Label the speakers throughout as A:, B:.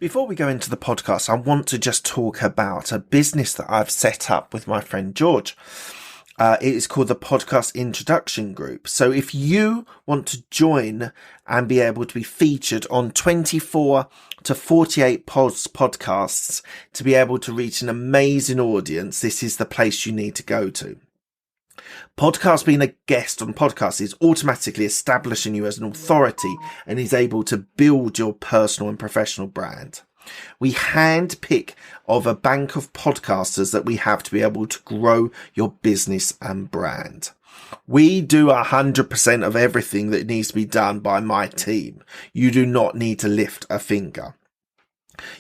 A: Before we go into the podcast, I want to just talk about a business that I've set up with my friend George. It is called the Podcast Introduction Group. So if you want to join and be able to be featured on 24 to 48 podcasts to be able to reach an amazing audience, this is the place you need to go to. Podcast, being a guest on podcasts, is automatically establishing you as an authority and is able to build your personal and professional brand. We handpick of a bank of podcasters that we have to be able to grow your business and brand. We do 100% of everything that needs to be done by my team. You do not need to lift a finger.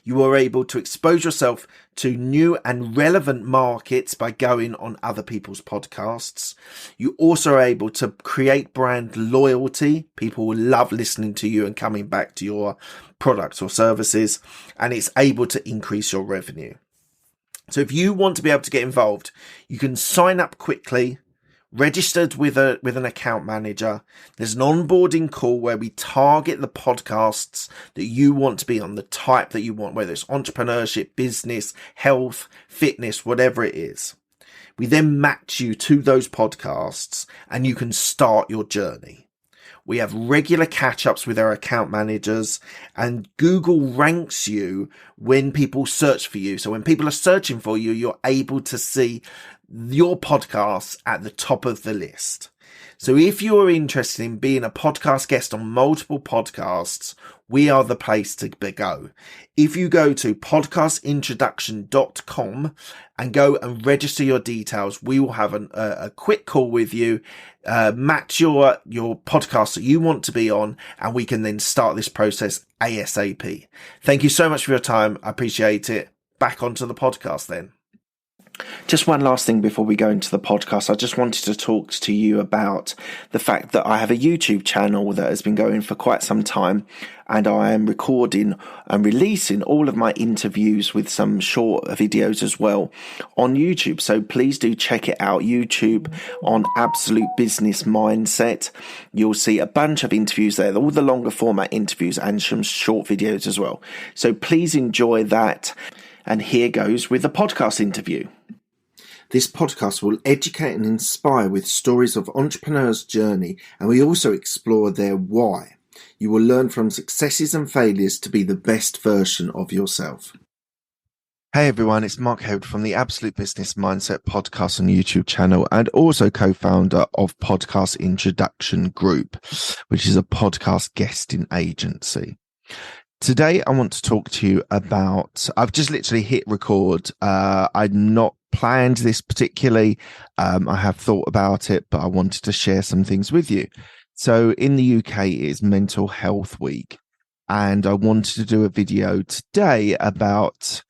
A: You are able to expose yourself to new and relevant markets by going on other people's podcasts. You also are able to create brand loyalty. People will love listening to you and coming back to your products or services, and it's able to increase your revenue. So if you want to be able to get involved, you can sign up quickly, registered with an account manager. There's an onboarding call where we target the podcasts that you want to be on, the type that you want, whether it's entrepreneurship, business, health, fitness, whatever it is. We then match you to those podcasts and you can start your journey. We have regular catch-ups with our account managers, and Google ranks you when people search for you. So when people are searching for you, you're able to see your podcasts at the top of the list. So if you are interested in being a podcast guest on multiple podcasts, we are the place to go. If you go to podcastintroduction.com and go and register your details, we will have a quick call with you, match your podcast that you want to be on, and we can then start this process ASAP. Thank you so much for your time. I appreciate it. Back onto the podcast then. Just one last thing before we go into the podcast. I just wanted to talk to you about the fact that I have a YouTube channel that has been going for quite some time, and I am recording and releasing all of my interviews with some short videos as well on YouTube. So please do check it out. YouTube on Absolute Business Mindset. You'll see a bunch of interviews there, all the longer format interviews and some short videos as well. So please enjoy that. And here goes with the podcast interview. This podcast will educate and inspire with stories of entrepreneurs' journey, and we also explore their why. You will learn from successes and failures to be the best version of yourself. Hey everyone, it's Mark Hayward from the Absolute Business Mindset podcast and YouTube channel, and also co-founder of Podcast Introduction Group, which is a podcast guesting agency. Today, I want to talk to you about, I've just literally hit record. I'd not planned this particularly. I have thought about it, but I wanted to share some things with you. So in the UK, it is Mental Health Week, and I wanted to do a video today about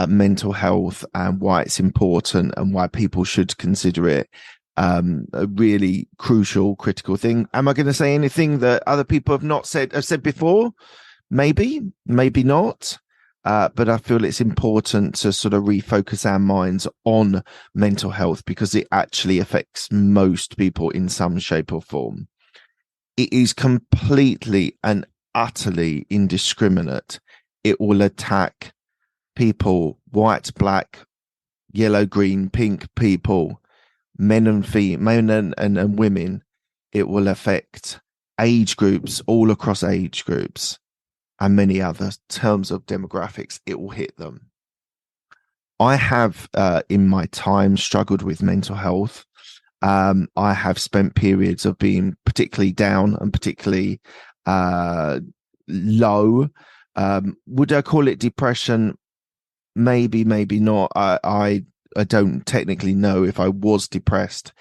A: mental health and why it's important and why people should consider it a really crucial, critical thing. Am I going to say anything that other people have said before? Maybe, maybe not. But I feel it's important to sort of refocus our minds on mental health because it actually affects most people in some shape or form. It is completely and utterly indiscriminate. It will attack people, white, black, yellow, green, pink people, men and women. It will affect age groups, all across age groups, and many other terms of demographics. It will hit them. I have, in my time, struggled with mental health. I have spent periods of being particularly down and particularly low. Would I call it depression? Maybe, maybe not. I don't technically know if I was depressed,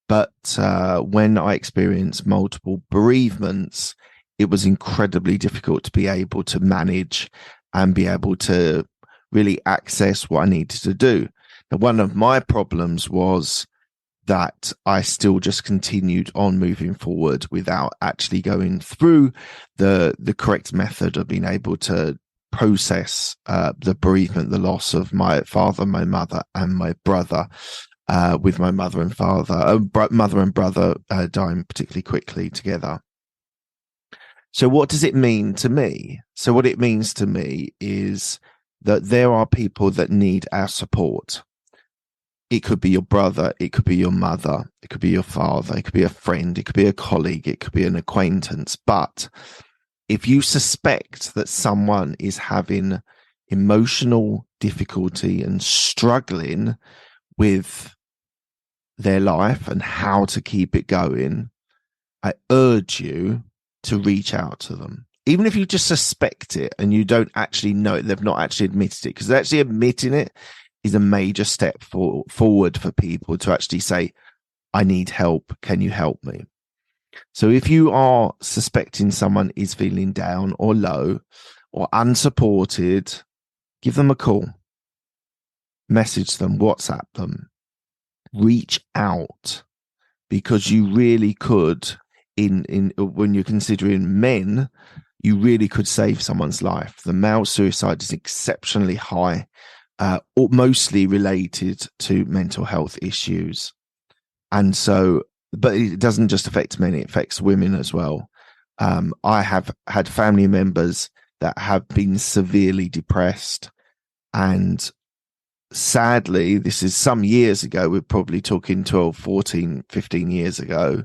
A: but when I experienced multiple bereavements, it was incredibly difficult to be able to manage and be able to really access what I needed to do. Now, one of my problems was that I still just continued on moving forward without actually going through the correct method of being able to process the bereavement, the loss of my father, my mother, and my brother, with my mother and brother dying particularly quickly together. So what does it mean to me? So what it means to me is that there are people that need our support. It could be your brother, it could be your mother, it could be your father, it could be a friend, it could be a colleague, it could be an acquaintance. But if you suspect that someone is having emotional difficulty and struggling with their life and how to keep it going, I urge you to reach out to them. Even if you just suspect it and you don't actually know it, they've not actually admitted it, because actually admitting it is a major step forward for people to actually say, I need help. Can you help me? So if you are suspecting someone is feeling down or low or unsupported, give them a call, message them, WhatsApp them, reach out, because you really could, in when you're considering men, you really could save someone's life. The male suicide is exceptionally high, mostly related to mental health issues. And so, but it doesn't just affect men, it affects women as well. I have had family members that have been severely depressed, and sadly, this is some years ago, we're probably talking 12, 14, 15 years ago,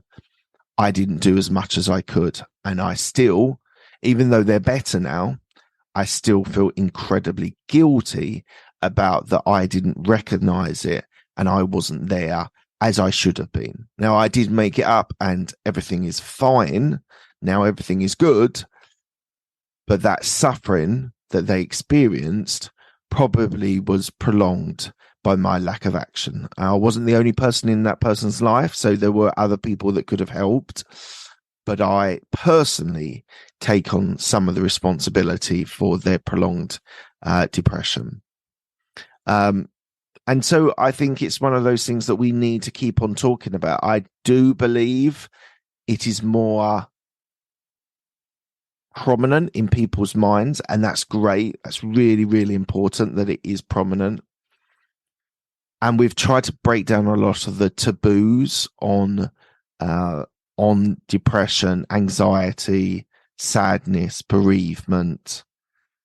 A: I didn't do as much as I could. And I still, even though they're better now, I still feel incredibly guilty about that I didn't recognize it and I wasn't there as I should have been. Now, I did make it up and everything is fine. Now everything is good. But that suffering that they experienced probably was prolonged by my lack of action. I wasn't the only person in that person's life, so there were other people that could have helped. But I personally take on some of the responsibility for their prolonged depression. And so I think it's one of those things that we need to keep on talking about. I do believe it is more prominent in people's minds, and that's great. That's really, really important that it is prominent. And we've tried to break down a lot of the taboos on depression, anxiety, sadness, bereavement.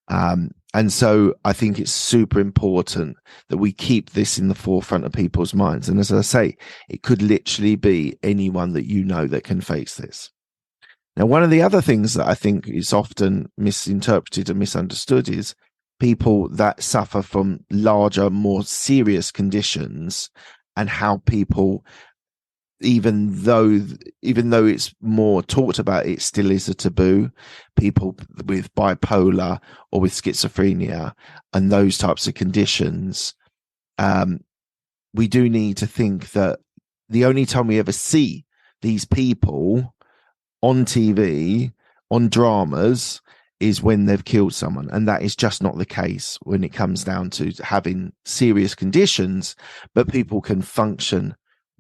A: And so I think it's super important that we keep this in the forefront of people's minds. And as I say, it could literally be anyone that you know that can face this. Now, one of the other things that I think is often misinterpreted and misunderstood is people that suffer from larger, more serious conditions, and how people, even though it's more talked about, it still is a taboo. People with bipolar or with schizophrenia and those types of conditions, we do need to think that the only time we ever see these people on TV, on dramas, is when they've killed someone. And that is just not the case when it comes down to having serious conditions, but people can function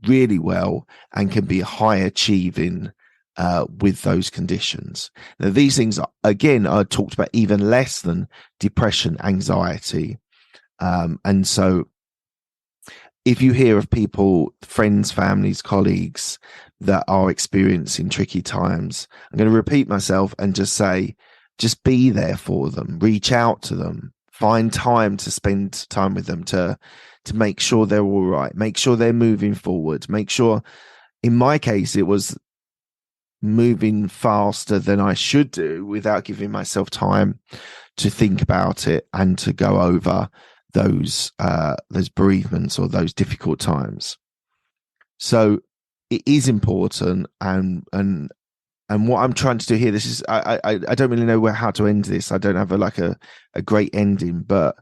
A: really well and can be high achieving with those conditions. Now, these things, again, are talked about even less than depression, anxiety. And so if you hear of people, friends, families, colleagues that are experiencing tricky times, I'm going to repeat myself and just say, just be there for them, reach out to them, find time to spend time with them to make sure they're all right, make sure they're moving forward, make sure, in my case, it was moving faster than I should do without giving myself time to think about it and to go over those bereavements or those difficult times. So it is important, and what I'm trying to do here, this is, I don't really know how to end this. I don't have a great ending, but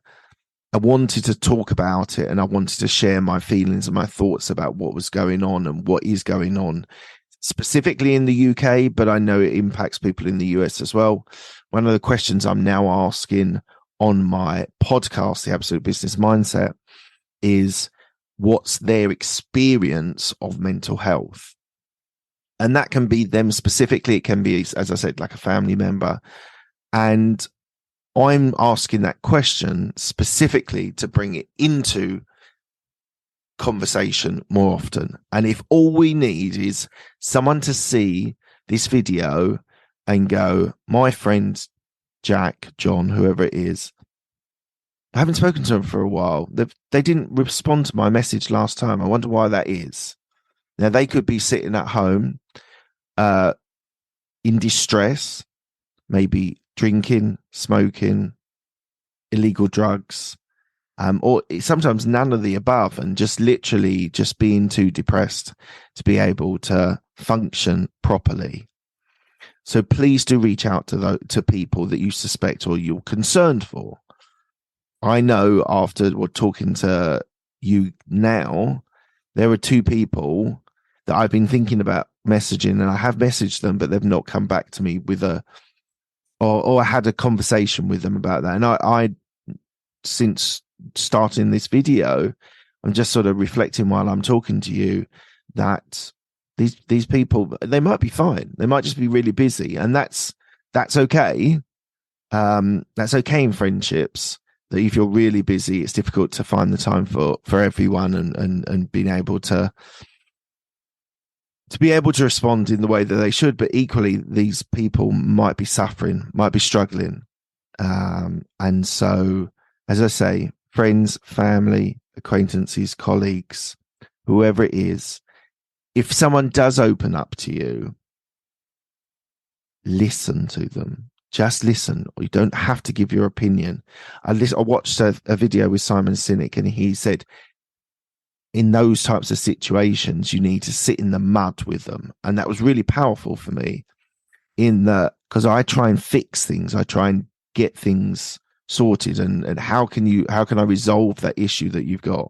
A: I wanted to talk about it, and I wanted to share my feelings and my thoughts about what was going on and what is going on specifically in the UK, but I know it impacts people in the US as well. One of the questions I'm now asking on my podcast, The Absolute Business Mindset, is what's their experience of mental health? And that can be them specifically. It can be, as I said, like a family member. And I'm asking that question specifically to bring it into conversation more often. And if all we need is someone to see this video and go, my friend Jack, John, whoever it is, I haven't spoken to them for a while. They didn't respond to my message last time. I wonder why that is. Now, they could be sitting at home in distress, maybe drinking, smoking, illegal drugs, or sometimes none of the above, and just literally just being too depressed to be able to function properly. So please do reach out to people that you suspect or you're concerned for. I know after talking to you now, there are 2 people that I've been thinking about messaging, and I have messaged them, but they've not come back to me with or I had a conversation with them about that. And I since starting this video, I'm just sort of reflecting while I'm talking to you that these people, they might be fine. They might just be really busy, and that's okay. That's okay in friendships. That if you're really busy, it's difficult to find the time for everyone and being able to be able to respond in the way that they should. But equally, these people might be suffering, might be struggling. And so, as I say, friends, family, acquaintances, colleagues, whoever it is, if someone does open up to you, listen to them. Just listen. You don't have to give your opinion. I watched a video with Simon Sinek, and he said, in those types of situations, you need to sit in the mud with them. And that was really powerful for me, in that, because I try and fix things. I try and get things sorted. And how can I resolve that issue that you've got?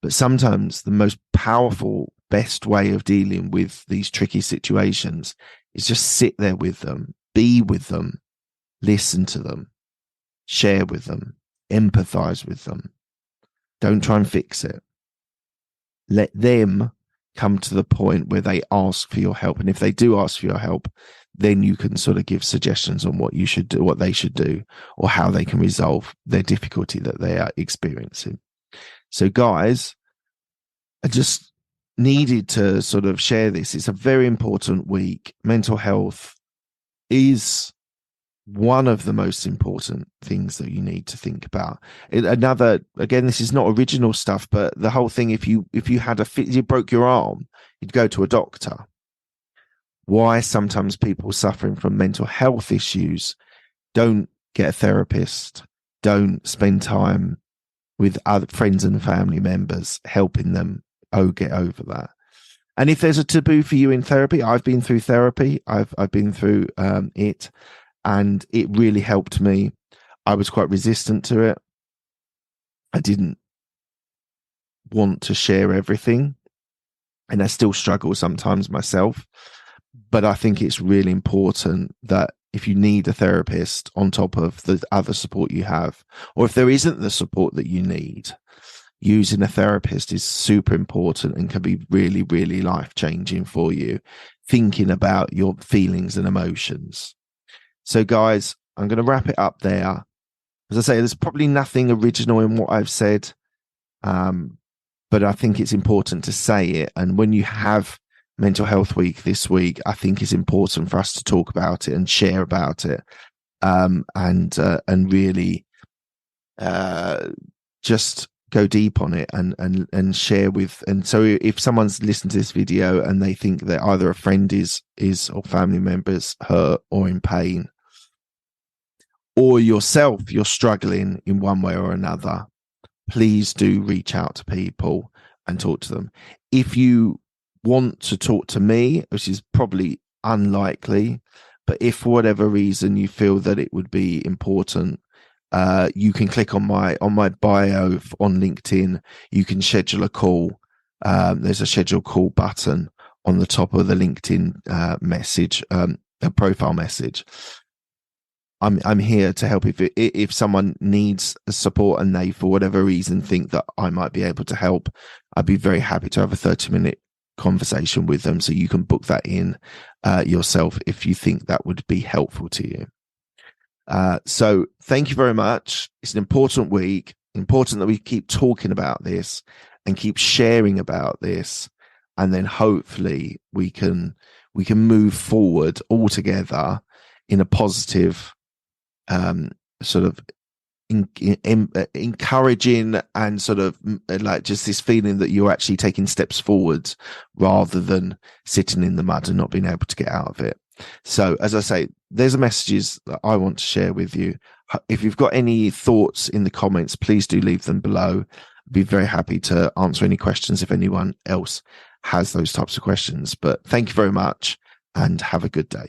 A: But sometimes the most powerful, best way of dealing with these tricky situations is just sit there with them, be with them, listen to them, share with them, empathize with them. Don't try and fix it. Let them come to the point where they ask for your help. And if they do ask for your help, then you can sort of give suggestions on what you should do, what they should do, or how they can resolve their difficulty that they are experiencing. So guys, I just needed to sort of share this. It's a very important week. Mental health is one of the most important things that you need to think about. Again, this is not original stuff, but the whole thing, if you had you broke your arm, you'd go to a doctor. Why sometimes people suffering from mental health issues don't get a therapist, don't spend time with other friends and family members helping them get over that. And if there's a taboo for you in therapy, I've been through therapy. I've been through it, and it really helped me. I was quite resistant to it. I didn't want to share everything, and I still struggle sometimes myself. But I think it's really important that if you need a therapist on top of the other support you have, or if there isn't the support that you need, using a therapist is super important and can be really, really life-changing for you, thinking about your feelings and emotions. So guys, I'm going to wrap it up there. As I say, there's probably nothing original in what I've said, but I think it's important to say it. And when you have Mental Health Week this week, I think it's important for us to talk about it and share about it, and really just go deep on it and share with. And so if someone's listened to this video and they think that either a friend is or family members hurt or in pain, or yourself, you're struggling in one way or another, please do reach out to people and talk to them. If you want to talk to me, which is probably unlikely, but if for whatever reason you feel that it would be important, you can click on my bio on LinkedIn. You can schedule a call. There's a schedule call button on the top of the LinkedIn message, a profile message. I'm here to help. If someone needs support and they, for whatever reason, think that I might be able to help, I'd be very happy to have a 30-minute conversation with them. So you can book that in yourself if you think that would be helpful to you. So thank you very much. It's an important week. Important that we keep talking about this and keep sharing about this, and then hopefully we can move forward all together in a positive, sort of encouraging, and sort of like just this feeling that you're actually taking steps forwards rather than sitting in the mud and not being able to get out of it. So as I say, there's the messages that I want to share with you. If you've got any thoughts in the comments, please do leave them below. I'd be very happy to answer any questions if anyone else has those types of questions. But thank you very much and have a good day.